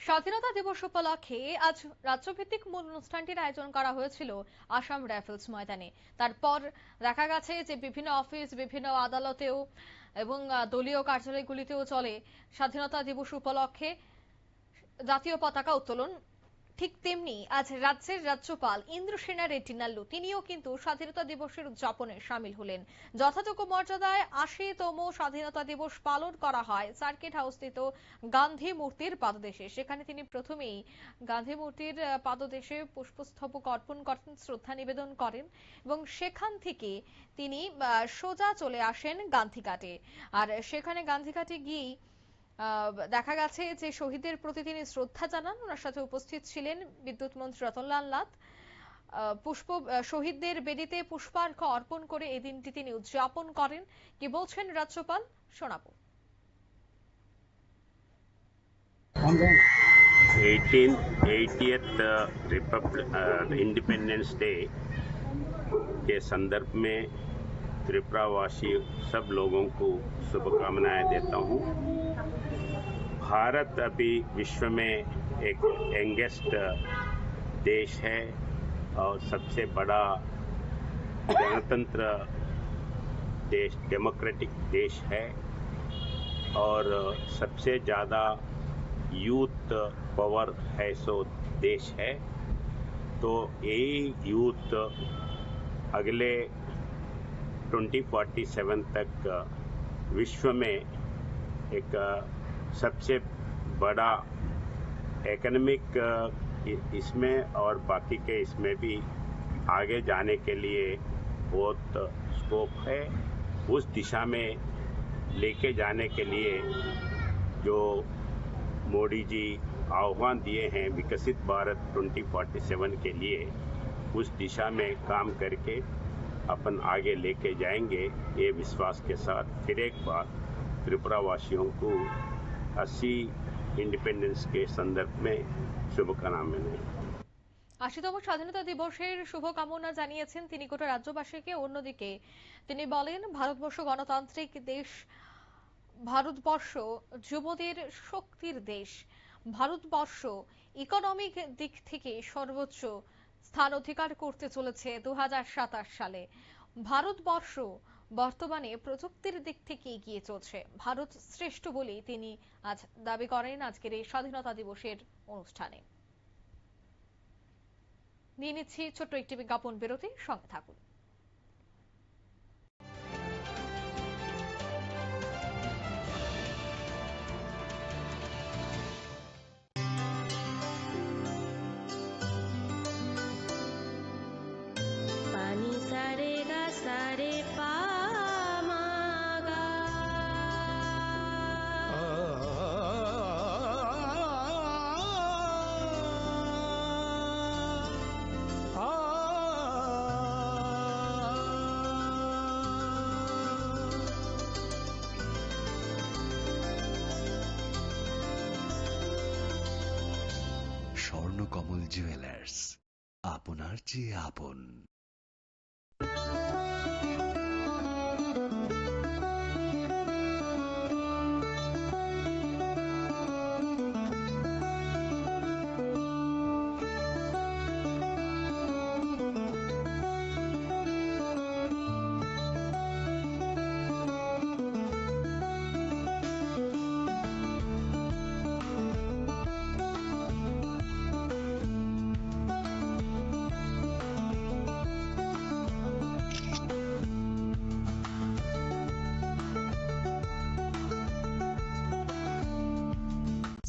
স্বাধীনতা দিবস উপলক্ষে আজ রাজ্যভিত্তিক মূল অনুষ্ঠানটির আয়োজন করা হয়েছিল আসাম রাইফেলস ময়দানে। তারপর দেখা গেছে যে বিভিন্ন অফিস, বিভিন্ন আদালতেও এবং দলীয় কার্যালয়গুলিতেও চলে স্বাধীনতা দিবস উপলক্ষে জাতীয় পতাকা উত্তোলন। ঠিক তেমনি আজ রাজ্যের রাজ্যপাল ইন্দ্রসেনা রেড্ডি নাল্লু তিনিও কিন্তু স্বাধীনতা দিবসের উদযাপনে সামিল হলেন। যথাযোগ্য মর্যাদায় ৮০তম স্বাধীনতা দিবস পালন করা হয় সার্কিট হাউসস্থিত গান্ধী মূর্তির পাদদেশে। সেখানে তিনি প্রথমেই গান্ধী মূর্তির পাদদেশে পুষ্পস্তবক অর্পণ করেন, শ্রদ্ধা নিবেদন করেন এবং সেখান থেকে তিনি সোজা চলে আসেন গান্ধীঘাটে। আর সেখানে গান্ধীঘাটে গিয়েই দেখা গেছে যে শহীদদের প্রতি তিনি শ্রদ্ধা জানান। ওনার সাথে উপস্থিত ছিলেন বিদ্যুৎ মন্ত্রী রতনলাল নাথ। শহীদদের বেদিতে পুষ্পার্ঘ অর্পণ করে এই দিনটি তিনি উদযাপন করেন। কি বলছেন রাজ্যপাল, শোনাবো। 80th इंडिपेंडेंस डे के संदर्भ में त्रिपुरावासी सब लोगों को शुभकामनाएं देता हूं। भारत अभी विश्व में एक यंगेस्ट देश है और सबसे बड़ा गणतंत्र देश, डेमोक्रेटिक देश है और सबसे ज़्यादा यूथ पावर है सो देश है। तो यही यूथ अगले 2047 तक विश्व में एक सबसे बड़ा इकोनॉमिक इसमें और बाकी के इसमें भी आगे जाने के लिए बहुत स्कोप है। उस दिशा में लेके जाने के लिए जो मोदी जी आह्वान दिए हैं विकसित भारत 2047 के लिए, उस दिशा में काम करके अपन आगे लेके जाएंगे। ये विश्वास के साथ फिर एक बार त्रिपुरा वासियों को 80 इंडिपेंडेंस के संदर्भ में शुभकामनाएं। ৮০তম স্বাধীনতা দিবসের শুভকামনা জানিয়েছেন তিনি গোটা রাজ্যবাসীকে। অন্যদিকে তিনি বলেন, ভারতবর্ষ গণতান্ত্রিক দেশ, ভারতবর্ষ যুবদের শক্তির দেশ, ভারতবর্ষ ইকোনমিক দিক থেকে সর্বোচ্চ স্থান অধিকার করতে চলেছে 2027 সালে। ভারতবর্ষ বর্তমানে প্রযুক্তির দিক থেকে এগিয়ে চলছে। ভারত শ্রেষ্ঠ বলেই তিনি আজ দাবি করেন আজকের এই স্বাধীনতা দিবসের অনুষ্ঠানে। নিয়ে নিচ্ছি ছোট্ট একটি বিজ্ঞাপন বিরতি, সঙ্গে থাকুন। স্বর্ণকমল জুয়েলার্স, আপনার চেয়ে আপন।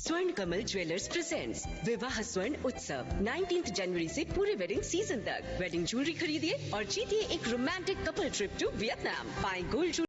स्वर्ण कमल ज्वेलर्स प्रेजेंट्स विवाह स्वर्ण उत्सव 19 जनवरी से पूरे वेडिंग सीजन तक। वेडिंग ज्वेलरी खरीदिए और जीतिए एक romantic couple trip to Vietnam. पाएं गोल्ड